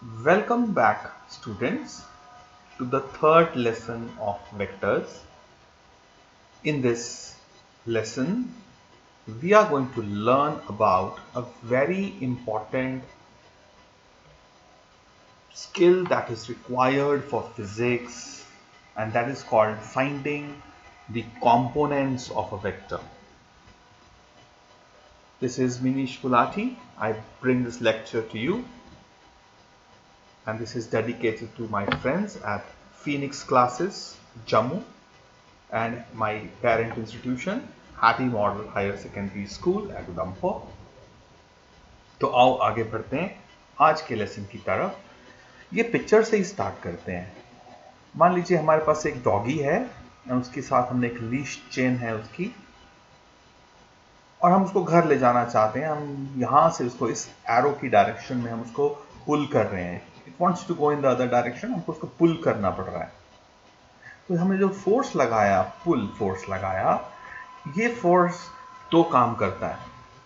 Welcome back, students, to the third lesson of vectors. In this lesson, we are going to learn about a very important skill that is required for physics, and that is called finding the components of a vector. This is Minish Gulati. I bring this lecture to you, and this is dedicated to my friends at Phoenix Classes, Jammu, and my parent institution, Hattie Model Higher Secondary School at Udhampur. तो आओ आगे बढ़ते हैं आज के lesson की तरफ। ये पिक्चर से ही स्टार्ट करते हैं। मान लीजिए हमारे पास एक डॉगी है और उसके साथ हमने एक लीश चेन है उसकी, और हम उसको घर ले जाना चाहते हैं। हम यहाँ से उसको इस एरो की डायरेक्शन में हम उसको पुल कर रहे हैं। It wants to go in the other direction, हमको उसको पुल करना पड़ रहा है। तो हमने जो फोर्स लगाया, पुल फोर्स लगाया, ये फोर्स दो काम करता है।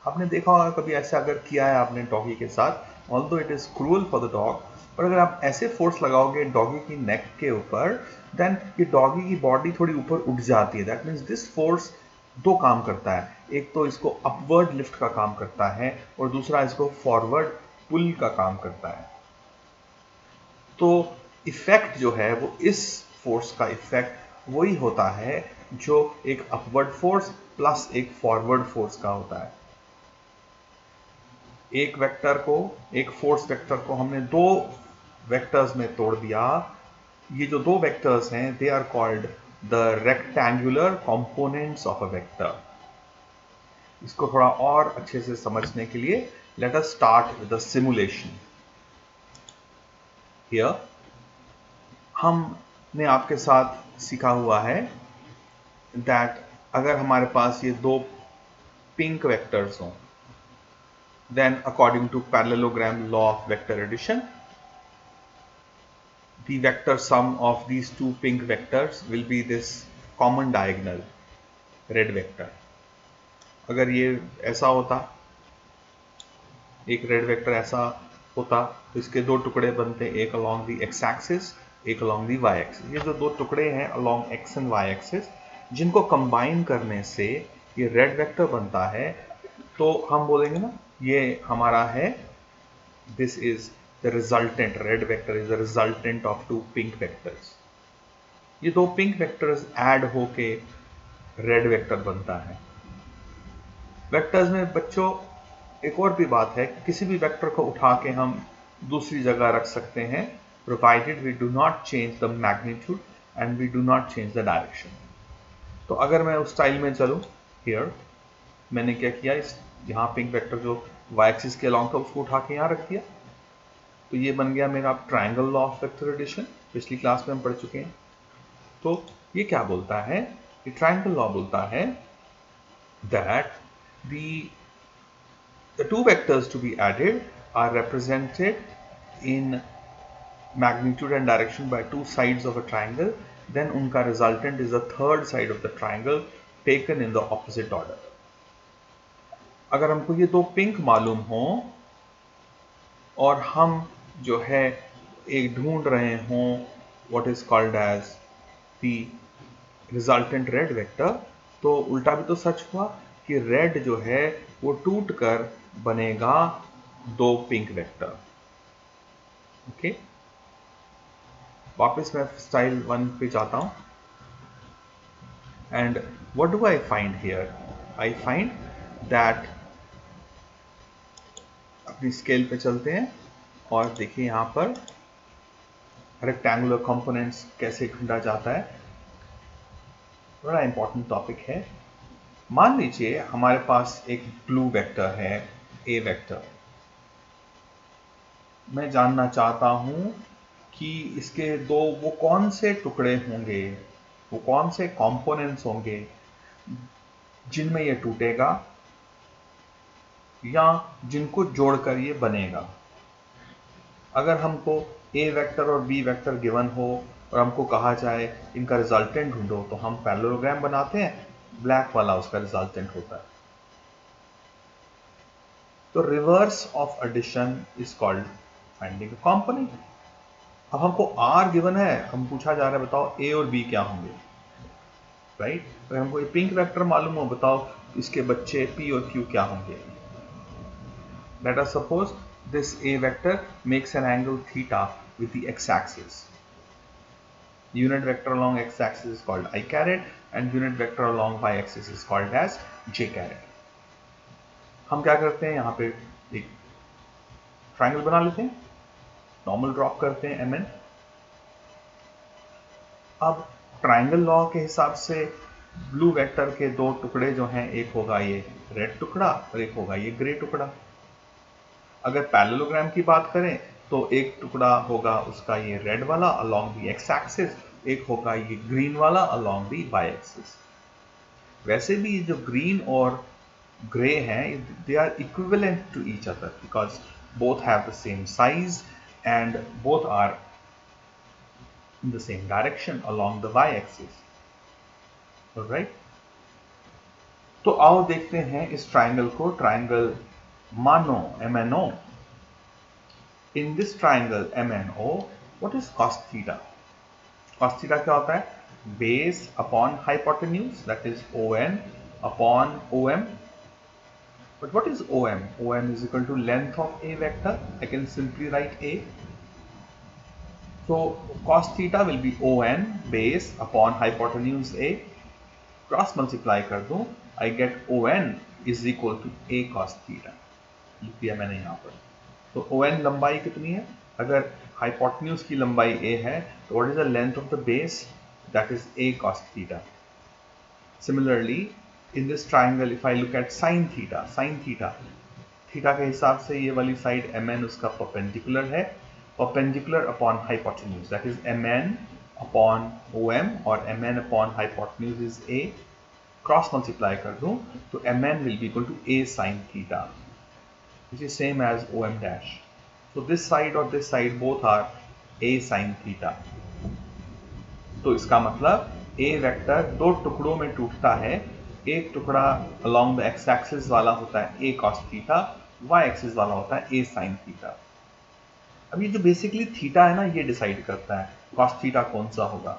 आपने देखा होगा कभी ऐसा अगर किया है आपने डॉगी के साथ, although it is cruel for the dog, पर अगर आप ऐसे फोर्स लगाओगे डॉगी की नेक के ऊपर, देन ये डॉगी की बॉडी थोड़ी ऊपर उठ जाती है। दैट मीन्स दिस फोर्स दो काम करता है। एक तो इसको अपवर्ड लिफ्ट का काम करता है और दूसरा इसको फॉरवर्ड पुल का काम करता है। तो इफेक्ट जो है वो इस फोर्स का इफेक्ट वही होता है जो एक अपवर्ड फोर्स प्लस एक फॉरवर्ड फोर्स का होता है। एक वेक्टर को, एक फोर्स वेक्टर को हमने दो वेक्टर्स में तोड़ दिया। ये जो दो वेक्टर्स हैं, they are called the rectangular components of a vector. इसको थोड़ा और अच्छे से समझने के लिए let us start with the simulation. Here हमने आपके साथ सीखा हुआ है दैट अगर हमारे पास ये दो पिंक वेक्टर्स हों, then according to parallelogram law of vector addition, the vector sum of these two pink vectors will be this common diagonal red vector. अगर ये ऐसा होता, एक रेड वेक्टर ऐसा होता, तो इसके दो टुकड़े बनते, एक along the x axis, एक along the y axis। ये जो दो टुकड़े हैं along x and y axis, जिनको कंबाइन करने से ये रेड वेक्टर बनता है, तो हम बोलेंगे ना ये हमारा है, this is the resultant, red vector is the resultant of two pink vectors। ये दो पिंक वेक्टर्स ऐड होके रेड वेक्टर बनता है। वेक्टर्स में बच्चों एक और भी बात है कि किसी भी वेक्टर को उठा के हम दूसरी जगह रख सकते हैं, provided we do not change the magnitude and we do not change the direction. तो अगर मैं उस स्टाइल में चलूं, हियर मैंने क्या किया, इस यहाँ पिंक वेक्टर जो वाई एक्सिस के अलॉन्ग था उसको उठा के यहाँ रख दिया, तो ये बन गया मेरा triangle law of vector addition. पिछली क्लास में हम पढ़ चुके हैं। तो ये क्या बोलता है, ये ट्रायंगल लॉ बोलता है that the two vectors to be added are represented in magnitude and direction by two sides of a triangle, then उनका resultant is the third side of the triangle taken in the opposite order। अगर हमको ये दो pink मालूम हो और हम जो है एक ढूंढ रहे हों what is called as the resultant red vector, तो उल्टा भी तो सच हुआ कि रेड जो है वो टूट कर बनेगा दो पिंक वेक्टर। ओके, वापस मैं स्टाइल 1 पे जाता हूं, and what do I find here, I find that, अपनी स्केल पे चलते हैं और देखिए यहां पर रेक्टेंगुलर कंपोनेंट्स कैसे ढूंढा जाता है। बड़ा इंपॉर्टेंट टॉपिक है। मान लीजिए हमारे पास एक ब्लू वेक्टर है, ए वेक्टर। मैं जानना चाहता हूं कि इसके दो वो कौन से टुकड़े होंगे, वो कौन से कंपोनेंट्स होंगे जिनमें ये टूटेगा या जिनको जोड़कर ये बनेगा। अगर हमको ए वेक्टर और बी वेक्टर गिवन हो और हमको कहा जाए इनका रिजल्टेंट ढूंढो, तो हम पैरेललोग्राम बनाते हैं, ब्लैक वाला उसका रिजल्टेंट होता है। तो reverse of addition is called finding a component. अब हमको R गिवन है, हम पूछा जा रहा है बताओ A और B क्या होंगे, राइट? अगर हमको पिंक वेक्टर मालूम हो, बताओ इसके बच्चे P और Q क्या होंगे। Let us suppose this A vector makes an angle theta with the x-axis. Unit vector along x-axis is called I caret and unit vector along y-axis is called as j caret. हम क्या करते हैं, यहाँ पे एक triangle बना लेते हैं, नॉर्मल ड्रॉप करते हैं mn। अब ट्राइंगल लॉ के हिसाब से ब्लू वेक्टर के दो टुकड़े जो हैं, एक होगा ये रेड टुकड़ा और एक होगा ये ग्रे टुकड़ा। अगर पैरेललोग्राम की बात करें तो एक टुकड़ा होगा उसका ये रेड वाला अलोंग द एक्स एक्सिस, एक होगा ये ग्रीन वाला अलोंग द वाई एक्सिस। वैसे भी जो ग्रीन और ग्रे हैं, they are equivalent to each other because both have the same size and both are in the same direction along the Y axis, alright. तो आओ देखते हैं इस ट्राइंगल को, ट्राइंगल मानो MNO। In this triangle MNO, what is cos theta? Cos theta क्या होता है? Base upon hypotenuse, that is ON upon OM. But what is OM? OM is equal to length of A vector. I can simply write A. So cos theta will be ON base upon hypotenuse A. Cross multiply कर दूं, I get ON is equal to A cos theta. लिख दिया मैंने यहाँ पर। तो ON लंबाई कितनी है? अगर हाइपोटेन्यूज की लंबाई A है तो what is the length of the base? That is A cos theta. Similarly in this triangle if I look at sin theta, theta के हिसाब से ये वाली साइड MN उसका परपेंडिकुलर है, perpendicular upon hypotenuse, that is MN upon OM और MN upon hypotenuse is A। Cross multiply कर दूं तो MN will be equal to A sin theta, which is same as OM dash. So this side और this side both are A sin theta. तो इसका मतलब A vector दो टुकड़ों में टूटता है, एक टुकड़ा along the x axis वाला होता है A cos theta, y axis वाला होता है A sin theta। अब ये जो बेसिकली थीटा है ना, ये डिसाइड करता है cos theta कौन सा होगा।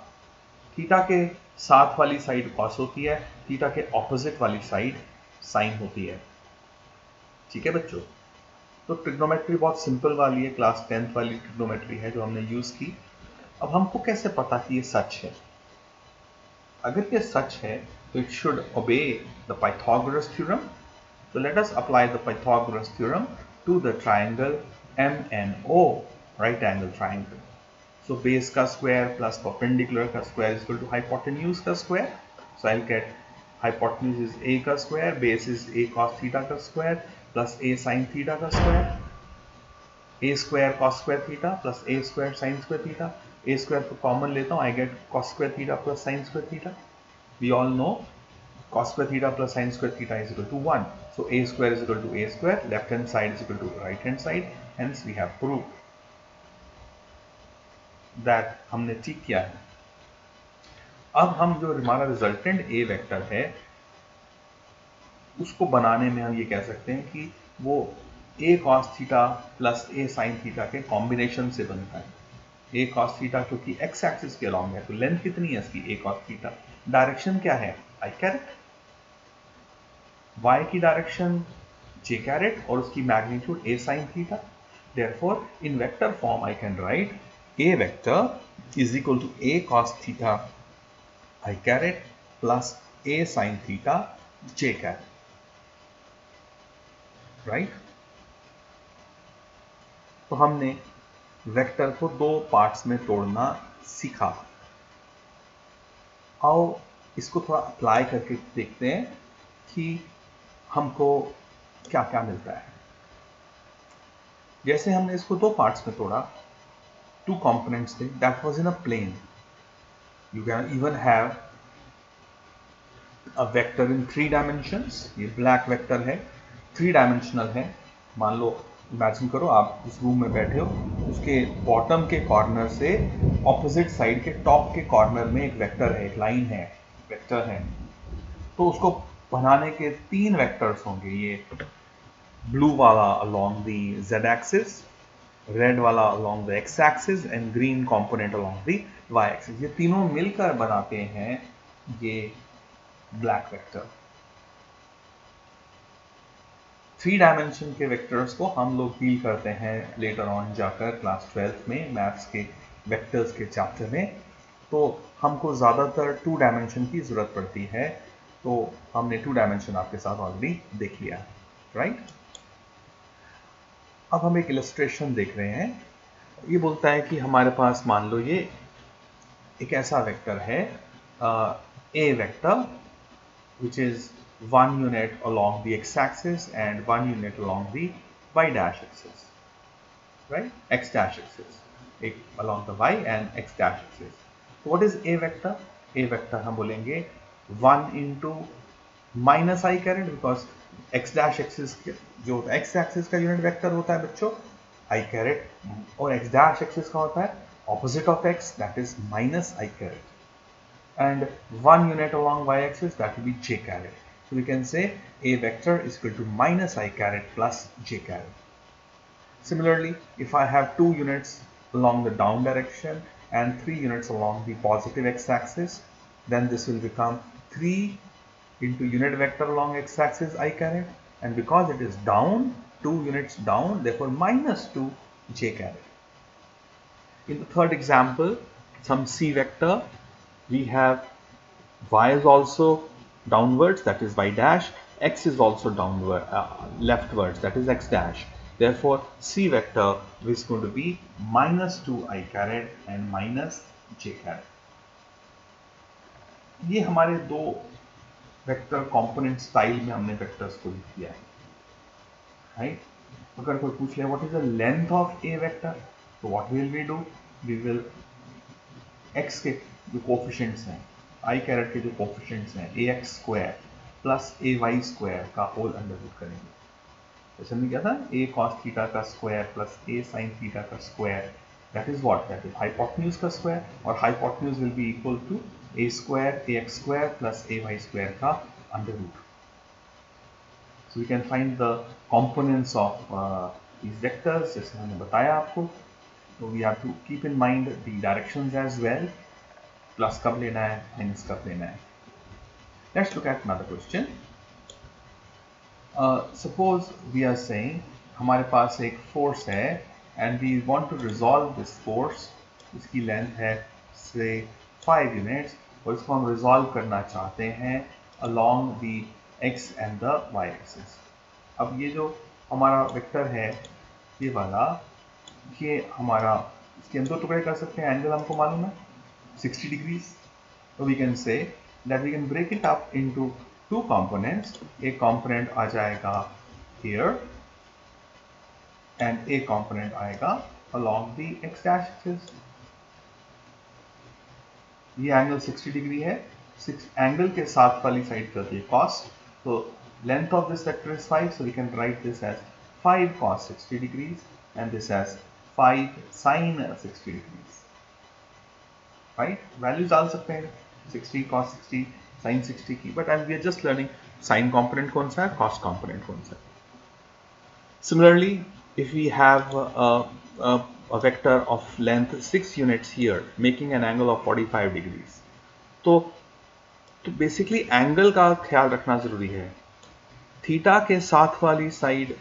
थीटा के साथ वाली साइड cos होती है, थीटा के ऑपोजिट वाली साइड sin होती है। ठीक है बच्चों, तो ट्रिग्नोमेट्री बहुत सिंपल वाली है, क्लास 10th वाली ट्रिग्नोमेट्री है जो हमने यूज की। अब हमको कैसे पता कि ये सच है? अगर ये सच है तो it should obey the Pythagoras theorem. तो let us apply the Pythagoras theorem to the triangle MNO, right angle triangle. So base का स्क्वायर प्लस परपेंडिकुलर का square is equal to hypotenuse का square. So I will get hypotenuse is A का square, base is A cos theta का square plus A sin theta का square, A square cos square theta plus A square sin square theta. A square को common लेता हूँ, I get cos square theta plus sin square theta. We all know cos square theta plus sin square theta is equal to 1। So A square is equal to A square, left hand side is equal to right hand side, hence we have proved that हमने ठीक किया है। अब हम जो हमारा resultant A vector है उसको बनाने में हम ये कह सकते हैं कि वो A cos theta plus A sin theta के कॉम्बिनेशन से बनता है। A cos थीटा क्योंकि x एक्सिस के अलॉन्ग है तो लेंथ कितनी है इसकी A cos थीटा, डायरेक्शन क्या है I कैरेट, y की डायरेक्शन j कैरेट और उसकी magnitude A sin theta. Therefore in vector form I can write A vector is equal to A cos theta I caret plus A sin theta j caret, right. तो हमने vector को दो parts में तोड़ना सीखा। आओ इसको थोड़ा अप्लाई करके देखते हैं कि हमको क्या क्या मिलता है। जैसे हमने इसको दो पार्ट्स में तोड़ा, टू कंपोनेंट्स थे, that was in a plane. You can even have a vector in 3 dimensions. ये ब्लैक वेक्टर है, 3 डायमेंशनल है। मान लो इमेजिन करो आप इस रूम में बैठे हो, उसके बॉटम के कॉर्नर से ऑपोजिट साइड के टॉप के कॉर्नर में एक वेक्टर है, एक लाइन है, वेक्टर है। तो उसको बनाने के 3 वेक्टर्स होंगे। ये ब्लू वाला along the z axis, red वाला along the x axis and green component along the y axis। ये तीनों मिलकर बनाते हैं ये ब्लैक वेक्टर। 3 डायमेंशन के वेक्टर्स को हम लोग डील करते हैं लेटर ऑन जाकर क्लास 12 में मैथ्स के वेक्टर्स के चैप्टर में। तो हमको ज़्यादातर 2 डायमेंशन की ज़रूरत पड़ती है, तो हमने 2 डायमेंशन आपके साथ ऑलरेडी देख लिया, राइट। अब हम एक इलस्ट्रेशन देख रहे हैं। ये बोलता है कि हमारे पास मान लो ये एक ऐसा वेक्टर है ए vector which is 1 unit along the x-axis and 1 unit along the y-dash axis, right? X-dash axis, along the y and x-dash axis. So what is a vector? A vector हम बोलेंगे 1 into minus I caret, because x-dash axis जो x-axis का unit vector होता है बच्चों I caret, और x-dash axis का होता है opposite of x, that is minus I caret. And 1 unit along y-axis, that will be j caret. So we can say a vector is equal to minus I caret plus j caret. Similarly, if I have 2 units along the down direction and 3 units along the positive x-axis, then this will become 3 into unit vector along x-axis I caret, and because it is down, 2 units down, therefore minus 2 j caret. In the third example, some c vector, we have y is also downwards, that is y dash, x is also downward, leftwards, that is x dash. Therefore, c vector is going to be minus 2 I caret and minus j caret. ये हमारे दो vector component style में हमने vectors को लिख दिया है, right. अगर कोई पूछ ले what is the length of a vector, तो what will we do, we will x के जो कोफिशिएंट्स हैं, i कैरेट के जो कोफिशिएंट्स हैं ax square plus ay square का होल अंडर रूट करेंगे। जैसे हमने किया था a cos थीटा का square plus a sin theta का square, that is what, that is hypotenuse का स्क्वायर, और hypotenuse will be equal to a square ax square plus ay square का under root. So we can find the components of these vectors, जैसे हमने बताया आपको। So we have to keep in mind the directions as well. Plus कब लेना है, minus कब लेना है. Let's look at another question. Suppose we are saying हमारे पास एक force है and we want to resolve this force. इसकी length है say 5 units और इसको हम resolve करना चाहते हैं along the x and the y axis. अब ये जो हमारा वेक्टर है ये वाला, ये हमारा, इसके हम दो टुकड़े कर सकते हैं, एंगल हमको मालूम है 60 डिग्रीज। तो we can say that we can break it up into 2 components. एक कंपोनेंट आ जाएगा हियर एंड एक कंपोनेंट आएगा along the X dash axis. ये एंगल 60 डिग्री है, एंगल के साथ वाली साइड करती है cos, तो length of this vector is 5, so we can write this as 5 cos 60 degrees and this as 5 sin 60 degrees, right? Values डाल सकते हैं 60 cos 60 sin 60 की, but as we are just learning sin component कौन सा है, cos component कौन सा है. Similarly, if we have a vector of length 6 units here making an angle of 45 degrees, तो बेसिकली एंगल का ख्याल रखना जरूरी है। थीटा के साथ वाली साइड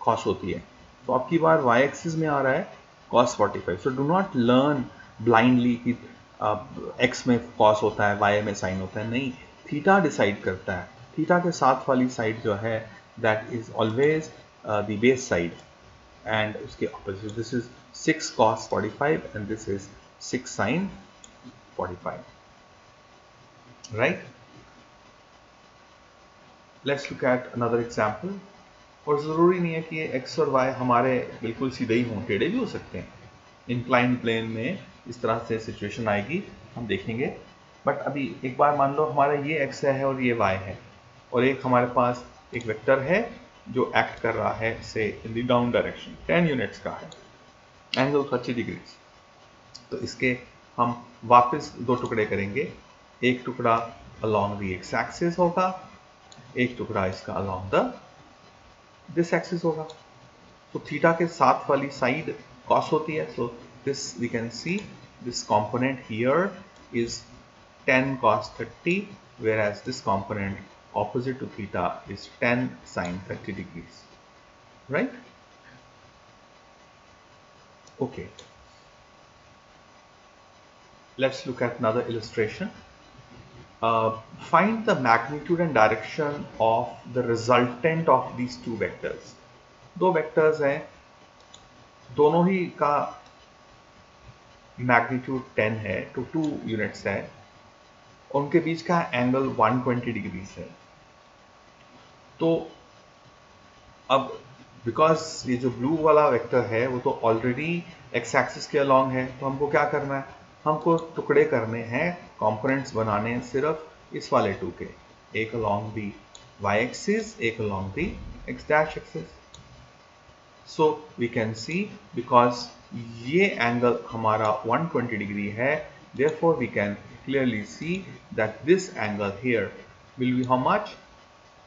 cos होती है, तो आपकी बार y एक्सिस में आ रहा है cos 45। So do not learn blindly कि x में cos होता है y में sin होता है, नहीं, थीटा डिसाइड करता है। थीटा के साथ वाली साइड जो है that is always the base side and उसके opposite, this is 6 cos 45 and this is 6 sin 45, right. Let's look at another example. और ज़रूरी नहीं है कि ये x और y हमारे बिल्कुल सीधे ही हों, टेढ़े भी हो सकते हैं। इंक्लाइन प्लेन में इस तरह से सिचुएशन आएगी, हम देखेंगे। बट अभी एक बार मान लो हमारा ये x है और ये y है, और एक हमारे पास एक वेक्टर है जो एक्ट कर रहा है से इन द डाउन डायरेक्शन, 10 यूनिट्स का है, एंगल 30 डिग्रीज। तो इसके हम वापस दो टुकड़े करेंगे, एक टुकड़ा अलॉन्ग द एक्स एक्सिस होगा, एक टुकड़ा इसका अलॉन्ग द दिस एक्सिस होगा। तो थीटा के साथ वाली साइड कॉस होती है, so this we can see this component here is 10 cos 30, whereas this component opposite to theta is 10 sin 30 degrees, right? Okay, let's look at another illustration. Find the magnitude and direction of the resultant of these two vectors. दो vectors हैं, दोनों ही का magnitude 10 है, तो 2 units है, उनके बीच का angle 120 degree है। तो अब बिकॉज ये जो ब्लू वाला वेक्टर है वो तो ऑलरेडी एक्स एक्सिस के अलॉन्ग है, तो हमको क्या करना है, हमको टुकड़े करने हैं, कंपोनेंट्स बनाने हैं सिर्फ इस वाले टू के, एक अलॉन्ग दी वाई एक्सिस, एक along the X dash axis. So we can see because ये एंगल हमारा 120 डिग्री है, therefore we can clearly see that this angle here will be how much?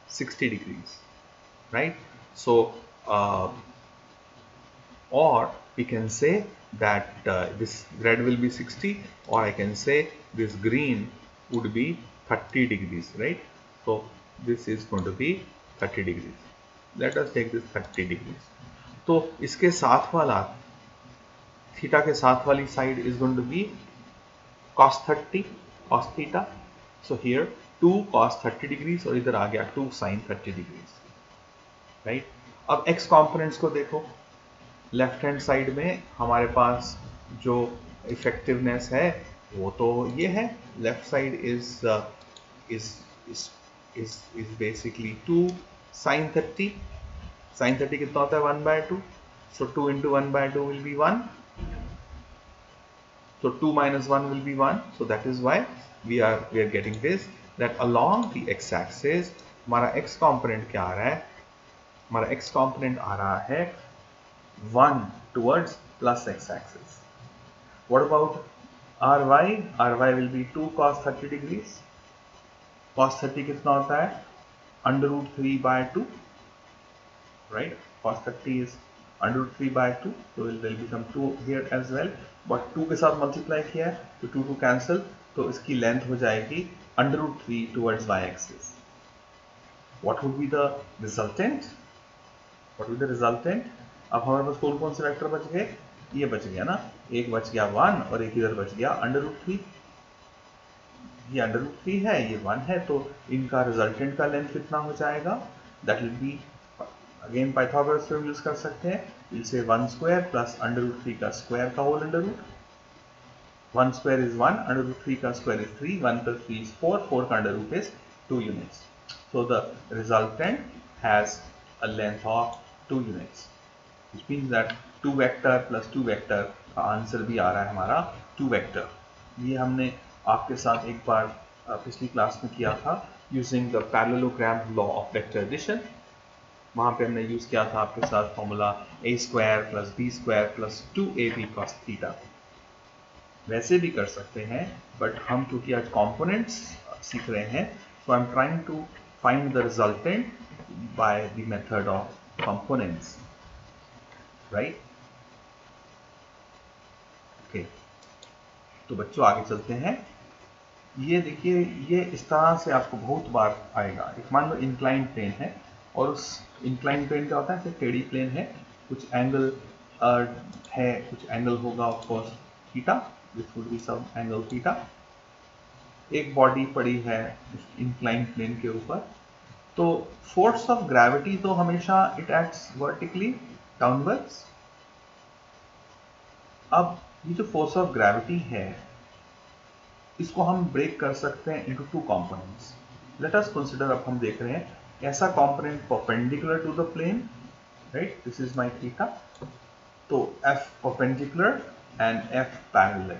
60 degrees, right? So or we can say that this red will be 60, or I can say this green would be 30 degrees, right? So this is going to be 30 degrees. Let us take this 30 degrees. तो इसके साथ वाला theta के साथ वाली side is going to be cos 30 cos theta. So here 2 cos 30 degrees और इधर आ गया 2 sin 30 degrees, right? अब x कंपोनेंट्स को देखो, लेफ्ट हैंड साइड में हमारे पास जो इफेक्टिवनेस है वो तो ये है, left side is basically 2 sin 30. sin 30 कितना होता है 1/2, so 2 into 1/2 will be 1, so 2 minus 1 will be 1, so that is why we are getting this, that along the x axis हमारा x component क्या आ रहा है, हमारा x component आ रहा है 1 towards plus x axis. What about ry? ry will be 2 cos 30 degrees. cos 30 कितना होता है under root 3/2, right? cos 30 is under root 3/2, so there will be some 2 here as well, but 2 के साथ multiply किया है तो 2 to cancel, तो इसकी लेंथ हो जाएगी under root 3 towards y axis. What would be the resultant? What would be the resultant? अब हमारे पास कौन से वेक्टर बच गए, ये बच गया ना, एक बच गया 1 और एक इधर बच गया अंडर रूट 3, ये अंडर रूट 3 है, ये 1 है, तो इनका रिजल्टेंट का लेंथ कितना हो जाएगा, that will be again Pythagoras theorem use कर सकते हैं, will say 1 square plus under root 3 का स्क्वायर का whole under root, 1 square is 1, under root 3 का स्क्वायर इज 3, 1 plus 3 is 4, 4 का under root is 2 units. So the resultant has a length of 2 units. Which means that 2 vector plus 2 vector का answer भी आ रहा है हमारा 2 vector. ये हमने आपके साथ एक बार पिछली क्लास में किया था using the parallelogram law of vector addition. वहाँ पे हमने यूज किया था आपके साथ formula a² plus b² plus 2ab cos theta. वैसे भी कर सकते हैं, बट हम क्योंकि आज कंपोनेंट्स सीख रहे हैं, so I'm trying to find the resultant by the method of components. Right okay, तो बच्चों आगे चलते हैं. ये देखिए, ये इस तरह से आपको बहुत बार आएगा. एक मान लो इंक्लाइंड प्लेन है, और उस इंक्लाइंड प्लेन क्या होता है, टेढ़ी प्लेन है, कुछ एंगल है, कुछ एंगल होगा of course theta, this would be some angle theta. एक बॉडी पड़ी है इंक्लाइंड प्लेन के ऊपर, तो फोर्स ऑफ ग्रेविटी तो हमेशा इट एक्ट्स वर्टिकली डाउनवर्ड्स. अब ये जो फोर्स ऑफ ग्रेविटी है, इसको हम ब्रेक कर सकते हैं into 2 components. Let us consider, अब हम देख रहे हैं ऐसा component perpendicular to the plane, right, this is my theta, तो F perpendicular and F parallel,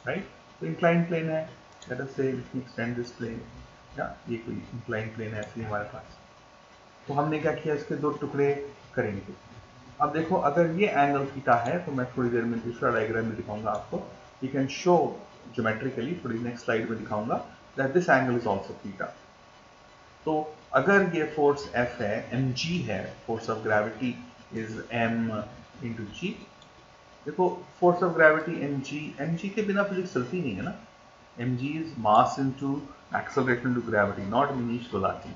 right. तो इंक्लाइंड प्लेन है, let us say let me extend this plane, या ये कोई इंक्लाइंड प्लेन है ऐसे हमारे पास. तो हमने क्या किया, इसके 2 टुकड़े करेंगे. अब देखो, अगर ये एंगल थीटा है, तो मैं थोड़ी देर में दूसरा डायग्राम में दिखाऊंगा आपको. यू कैन शो ज्योमेट्रिकली, थोड़ी नेक्स्ट स्लाइड में दिखाऊंगा, that this angle is also theta. तो अगर ये फोर्स F है, mg है, force of gravity is m into g. देखो फोर्स ऑफ ग्रेविटी mg के बिना फिजिक्स चलती नहीं है ना। mg is mass into acceleration into gravity, not Manish Gulati.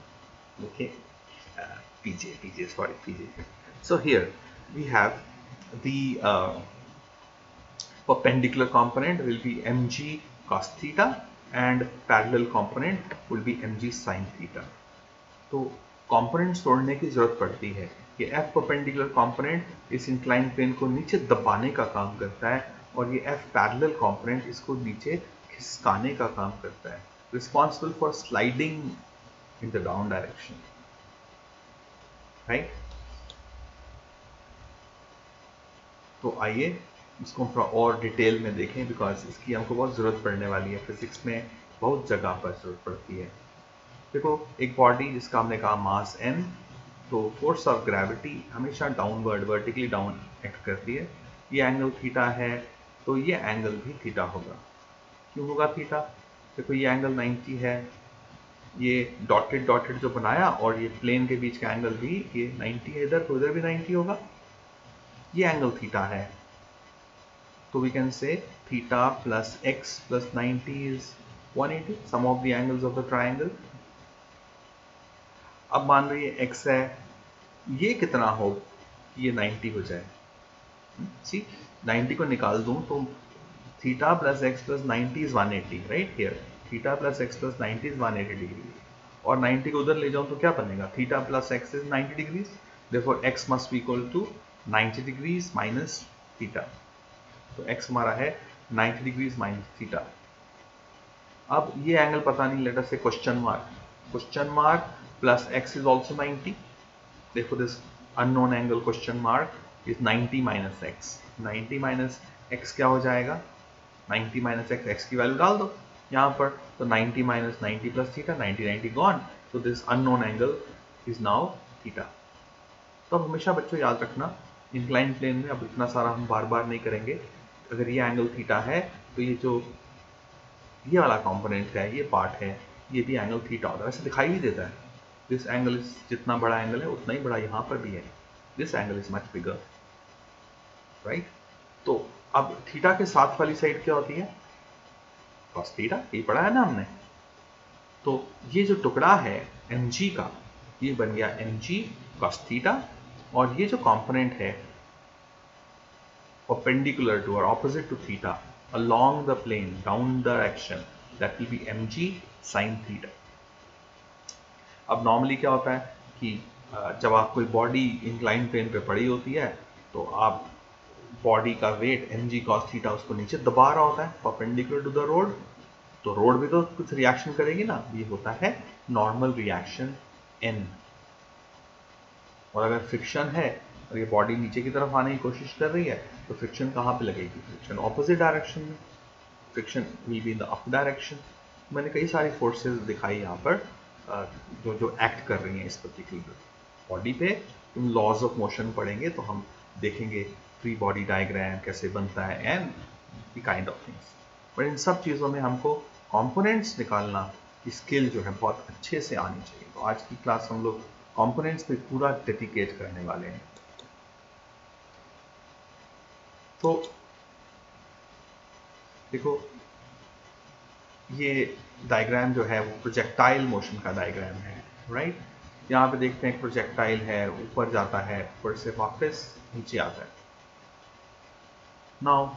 Okay, PJ. So here we have the perpendicular component will be mg cos theta and parallel component will be mg sin theta. तो components तोड़ने की जरूरत पड़ती है। ये F perpendicular component इस incline plane को नीचे दबाने का काम करता है और ये F पैरेलल कंपोनेंट इसको नीचे खिसकाने का काम करता है, responsible for sliding in the down direction, right. तो आइए इसको थोड़ा और डिटेल में देखें, बिकॉज इसकी हमको बहुत ज़रूरत पड़ने वाली है, फिजिक्स में बहुत जगह पर ज़रूरत पड़ती है। देखो एक बॉडी जिसका हमने कहा मास m, तो फोर्स ऑफ ग्रेविटी हमेशा डाउनवर्ड वर्टिकली डाउन एक्ट करती है। ये एंगल थीटा है तो ये एंगल भी थीटा होगा। क्यों होगा थीटा? देखो ये एंगल 90 है, ये डॉटेड डॉटेड जो बनाया और ये प्लेन के बीच का एंगल भी ये 90 है, इधर तो इधर भी 90 होगा। ये एंगल थीटा है, तो we can say theta plus x plus 90 is 180, sum of the angles of the triangle. अब मान लीजिए x है, ये कितना हो कि ये 90 हो जाए। सी 90 को निकाल दूं तो theta plus x plus 90 is 180, right. Here theta plus x plus 90 is 180 degree, और 90 को उधर ले जाऊं तो क्या बनेगा? Theta plus x is 90 degrees, therefore x must be equal to 90 degrees minus theta. तो x हमारा है 90 डिग्रीज माइनस थीटा। अब ये एंगल पता नहीं, लेट अस से question mark plus x is also 90. Therefore this unknown angle question mark is 90 minus x. 90 minus x क्या हो जाएगा? 90 minus x, x की वैल्यू डाल दो यहाँ पर, तो 90 minus 90 plus theta, 90 gone. So this unknown angle is now theta. तो हमेशा बच्चों याद रखना, इंक्लाइन प्लेन में अब इतना सारा हम बार बार नहीं करेंगे। अगर ये एंगल थीटा है तो ये जो ये वाला कॉम्पोनेंट है, ये पार्ट है, ये भी एंगल थीटा होता है। वैसे दिखाई नहीं देता है, दिस एंगल इज जितना बड़ा एंगल है उतना ही बड़ा यहाँ पर भी है, this angle is much bigger, right. तो अब थीटा के साथ वाली साइड क्या होती है? कॉस थीटा, ये पढ़ा है ना हमने। तो ये जो टुकड़ा है mg का, ये बन गया mg कॉस थीटा, और ये जो कंपोनेंट है परपेंडिकुलर टू और opposite to theta along the plane down direction, that will be mg sin theta. अब नॉर्मली क्या होता है कि जब आप कोई बॉडी इंक्लाइन प्लेन पे पड़ी होती है तो आप बॉडी का वेट mg cos थीटा उसको नीचे दबा रहा होता है परपेंडिकुलर टू द रोड, तो रोड भी तो कुछ रिएक्शन करेगी ना, ये होता है नॉर्मल रिएक्शन n। और अगर फ्रिक्शन है और ये बॉडी नीचे की तरफ आने की कोशिश कर रही है तो फ्रिक्शन कहाँ पे लगेगी? फ्रिक्शन ऑपोजिट डायरेक्शन में, friction will be in the up direction. मैंने कई सारी फोर्सेस दिखाई यहाँ पर जो एक्ट कर रही हैं इस पर्टिकुलर बॉडी पे। तुम लॉज ऑफ मोशन पढ़ेंगे तो हम देखेंगे फ्री बॉडी डायग्राम कैसे बनता है and the kind of things. But in सब चीज़ों में हमको कंपोनेंट्स निकालना की स्किल जो है बहुत अच्छे से आनी चाहिए। तो आज की क्लास हम लोग कंपोनेंट्स पे पूरा डेडिकेट करने वाले हैं। तो देखो ये डायग्राम जो है वो प्रोजेक्टाइल मोशन का डायग्राम है, राइट। यहाँ पे देखते हैं प्रोजेक्टाइल है, ऊपर जाता है, ऊपर से वापस नीचे आता है। नाउ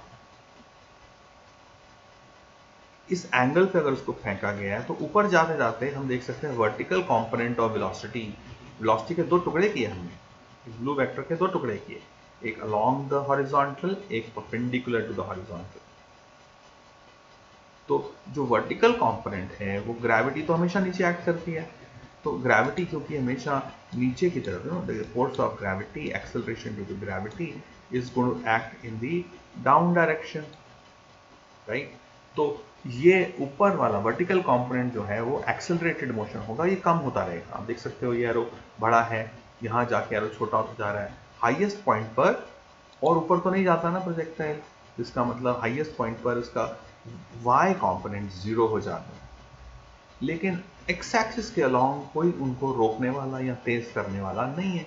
इस एंगल पे अगर उसको फेंका गया है तो ऊपर जाते जाते हम देख सकते हैं वर्टिकल कंपोनेंट ऑफ वेलोसिटी के दो टुकड़े किए हमने, ब्लू वेक्टर के दो टुकड़े किए, एक अलोंग द हॉरिजॉन्टल, एक परपेंडिकुलर टू द हॉरिजॉन्टल। तो जो वर्टिकल कंपोनेंट है वो ग्रेविटी तो हमेशा नीचे एक्ट करती है, तो ग्रेविटी क्योंकि हमेशा नीचे की तरफ है, the force of gravity, acceleration due to gravity is going to act in the down direction, right. तो ये ऊपर वाला वर्टिकल कंपोनेंट जो है वो एक्सेलरेटेड मोशन होगा, ये कम होता रहेगा। आप देख सकते हो ये एरो बड़ा है, यहाँ जाके एरो छोटा होता जा रहा है हाईएस्ट पॉइंट पर, और ऊपर तो नहीं जाता ना प्रोजेक्टाइल, इसका मतलब हाईएस्ट पॉइंट पर इसका y कंपोनेंट 0 हो जाता है, लेकिन x एक्सिस के अलोंग कोई उनको रोकने वाला या तेज करने वाला नहीं है।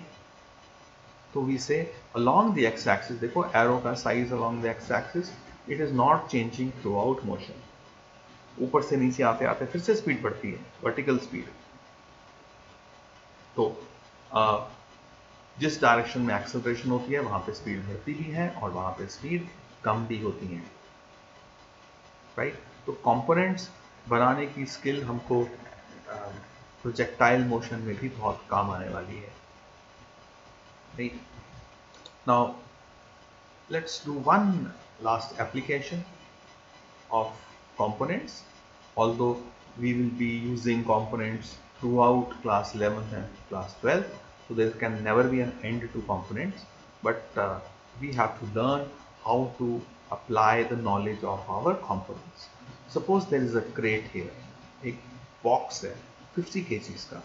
तो वी से along the x axis, देखो एरो का size along the x axis, it is not changing throughout motion. ऊपर से नीचे आते आते फिर से स्पीड बढ़ती है, वर्टिकल स्पीड. तो जिस डायरेक्शन में एक्सेलरेशन होती है वहां पे स्पीड बढ़ती भी है और वहां पे स्पीड कम भी होती है, राइट. तो कंपोनेंट्स बनाने की स्किल हमको प्रोजेक्टाइल मोशन में भी बहुत काम आने वाली है, right. Now let's do one last application of components, although we will be using components throughout class 11th and class 12th, so there can never be an end to components, but we have to learn how to apply the knowledge of our components. Suppose there is a crate here, a box है 50 kgs का,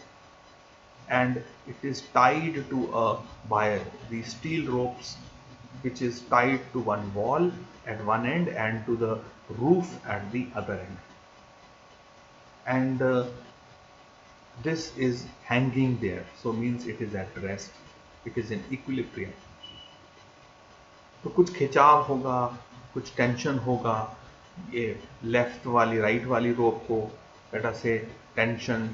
and it is tied to a wire, these steel ropes which is tied to one wall at one end and to the roof at the other end, and this is hanging there, so means it is at rest, it is in equilibrium. तो कुछ खिंचाव होगा, कुछ tension होगा, ये left वाली right वाली रोप को, let us say tension,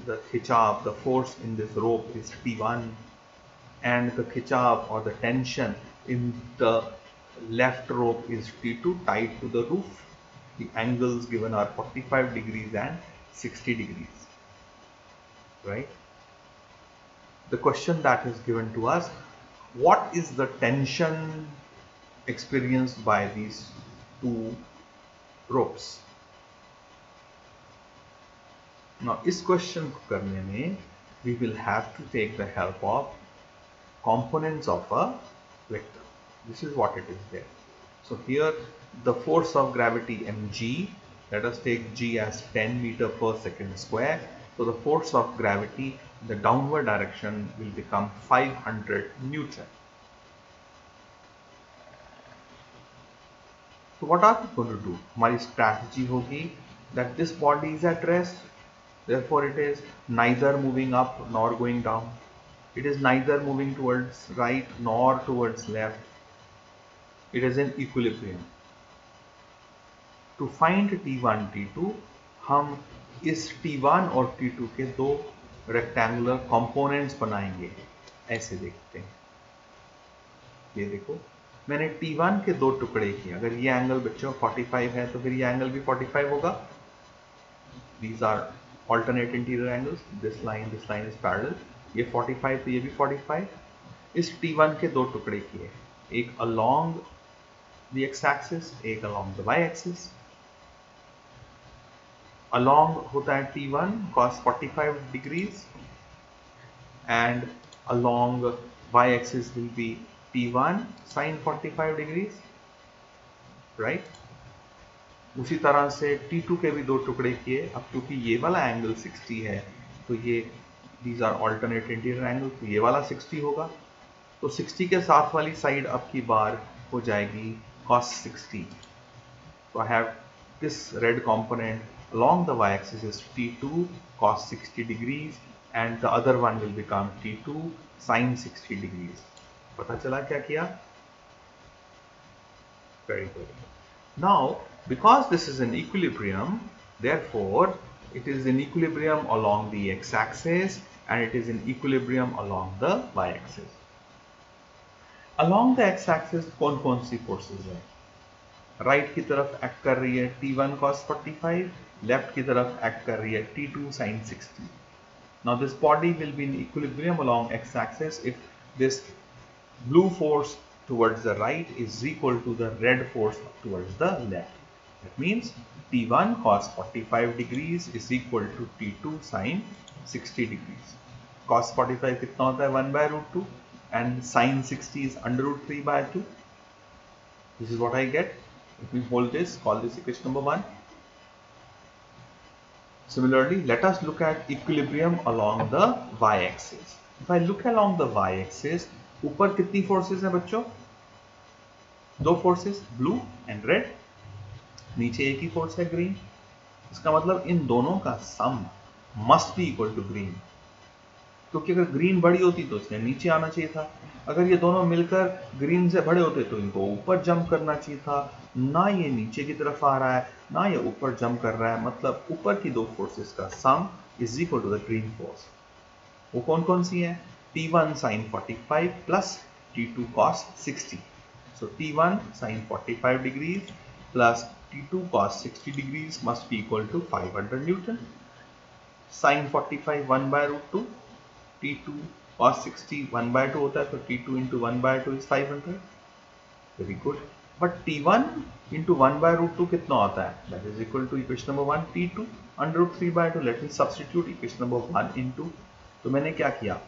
the खिंचाव, the force in this rope is T1, and the खिंचाव or the tension in the left rope is T2 tied to the roof. The angles given are 45 degrees and 60 degrees, right? The question that is given to us, what is the tension experienced by these two ropes? Now इस question को करने में we will have to take the help of components of a vector. This is what it is there. So here the force of gravity mg, let us take g as 10 meter per second square. So the force of gravity in the downward direction will become 500 Newton. So what are we going to do? हमारी strategy होगी that this body is at rest, therefore it is neither moving up nor going down. It is neither moving towards right nor towards left. It is in equilibrium. To find T1, T2, हम इस T1 और T2 के दो rectangular components बनाएंगे. ऐसे देखते हैं, ये देखो मैंने T1 के दो टुकड़े किए. अगर ये एंगल बच्चों 45 है तो फिर ये एंगल भी 45 होगा. These are alternate interior angles. This line is parallel. ये 45 तो ये भी 45. इस T1 के दो टुकड़े किए, एक along the x-axis, एक along the y-axis. Along होता है T1 cos 45 degrees and along y-axis will be T1 sin 45 degrees, right? उसी तरह से T2 के भी दो टुकड़े किए. अब क्योंकि ये वाला एंगल 60 है तो ये these are alternate interior angles, तो ये वाला 60 होगा. तो 60 के साथ वाली साइड अब की बार हो जाएगी cos 60. So I have this red component along the y-axis is T2 cos 60 degrees and the other one will become T2 sin 60 degrees. पता चला क्या किया? Very good. Now because this is in equilibrium, therefore it is in equilibrium along the x-axis and it is in equilibrium along the y-axis. Along the x-axis कौन कौन सी forces है? Right की तरफ act कर रही है T1 cos 45, लेफ्ट की तरफ एक्ट कर रही है T2 sin 60. Now this body will be in equilibrium along x-axis if this blue force towards the right is equal to the red force towards the left. That means T1 cos 45 degrees is equal to T2 sin 60 degrees. Cos 45 कितना होता है 1 by root 2 and sin 60 is under root 3 by 2. This is what I get. Let me hold this, call this equation number 1. Similarly, let us look at equilibrium along the y-axis. If I look along the y-axis, ऊपर कितनी forces हैं बच्चों? दो forces, blue and red. नीचे एक ही force है green. इसका मतलब इन दोनों का sum must be equal to green. क्योंकि अगर ग्रीन बड़ी होती तो इसने नीचे आना चाहिए था। अगर ये दोनों मिलकर ग्रीन से बड़े होते तो इनको ऊपर जंप करना चाहिए था। ना ये नीचे की तरफ आ रहा है, ना ये ऊपर जंप कर रहा है, मतलब ऊपर की दो फोर्सेस का sum is equal to the green force. वो कौन कौन सी है? T1 sin 45 plus T2 cos 60. So T1 sin 45 degrees plus T2 cos 60 degrees must be equal to 500 Newton. Sin 45 1 by root 2, T2 cos 60 1 by 2 होता है, तो T2 into 1 by 2 is 500. Very good. But T1 into 1 by root 2 कितना होता है? That is equal to equation number 1 T2 under root 3 by 2. Let me substitute equation number 1 into, तो मैंने क्या किया,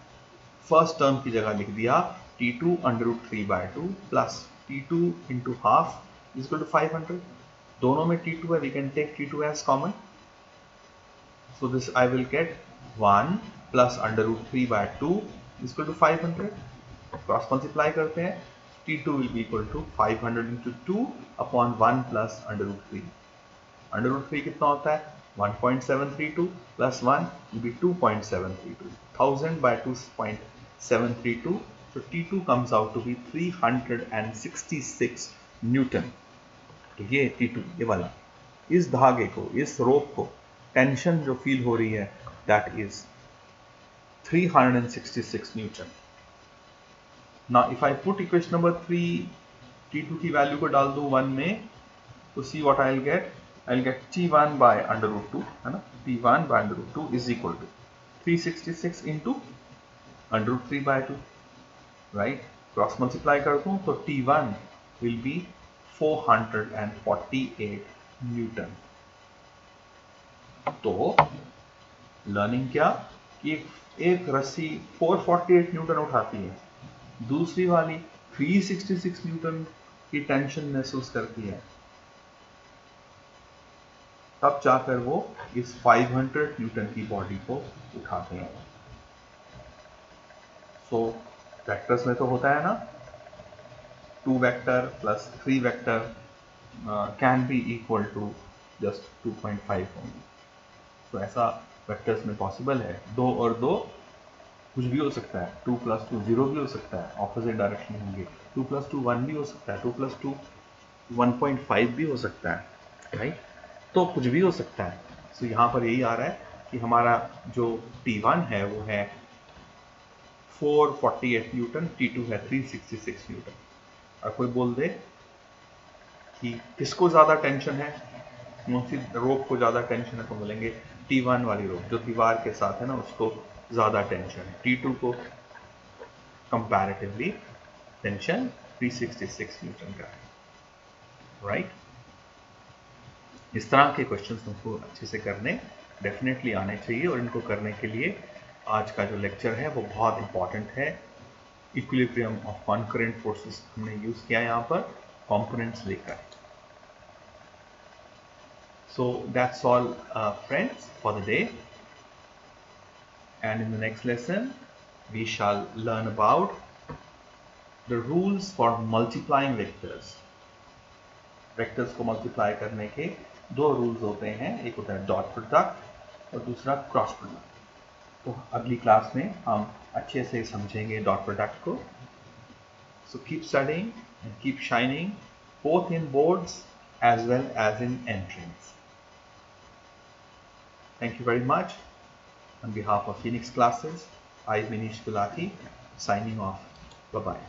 फर्स्ट टर्म की जगह लिख दिया T2 under root 3 by 2 plus T2 into half is equal to 500. दोनों में T2 है, we can take T2 as common. So this I will get 1 plus under root 3 by 2 is equal to 500. Cross multiply करते हैं, T2 will be equal to 500 into 2 upon 1 plus under root 3. Under root 3 कितना होता है? 1.732 plus 1 will be 2.732. 1000 by 2.732. So T2 comes out to be 366 Newton. तो ये T2 ये वाला, इस धागे को, इस रोप को टेंशन जो फील हो रही है that is 366 Newton. Now if I put equation number 3, T2 की वैल्यू को डाल दूं 1 में, तो see what I'll get. I'll get T1 by under root 2, है ना, T1 by under root 2 is equal to 366 into under root 3 by 2, right? Cross multiply कर दूं तो T1 will be 448 न्यूटन. तो लर्निंग क्या कि एक रस्सी 448 न्यूटन उठाती है, दूसरी वाली 366 न्यूटन की टेंशन महसूस करती है, तब जाकर वो इस 500 न्यूटन की बॉडी को उठाते हैं. सो वेक्टर्स में तो होता है ना, 2 vector plus 3 vector can be equal to just 2.5 only. तो ऐसा वेक्टर्स में पॉसिबल है. 2 और 2 कुछ भी हो सकता है. 2 + 2 0 भी हो सकता है, ऑपोजिट डायरेक्शन होंगे. 2 + 2 1 भी हो सकता है, 2 + 2 1.5 भी हो सकता है, राइट? तो कुछ भी हो सकता है. तो यहाँ पर यही आ रहा है कि हमारा जो T1 है वो है 448 न्यूटन, T2 है 366 न्यूटन. और कोई बोल दे कि किसको ज़्यादा टेंशन है, रोप को ज़्यादा टेंशन है, तो बोलेंगे T1 वाली रोप जो दीवार के साथ है ना उसको ज़्यादा टेंशन है. T2 को कंपैरेटिवली टेंशन 366 न्यूटन का है, राइट? इस तरह के क्वेश्चंस तुमको अच्छे से करने डेफिनेटली आने चाहिए, और इनको करने के लिए आज का जो लेक्चर है वो बहुत इंपॉर्टेंट है. इक्विलिब्रियम ऑफ कॉन्करेंट फोर्सेस हमने यूज़ किया यहाँ पर कंपोनेंट्स लेकर. So that's all friends for the day, and in the next lesson we shall learn about the rules for multiplying vectors. Vectors को मल्टीप्लाई करने के 2 रूल्स होते हैं, एक होता है डॉट प्रोडक्ट और दूसरा क्रॉस प्रोडक्ट. तो अगली क्लास में हम अच्छे से समझेंगे डॉट प्रोडक्ट को. So keep studying and keep shining both in boards as well as in entrance. Thank you very much. On behalf of Phoenix Classes, I, Manish Gulati, signing off. Bye-bye.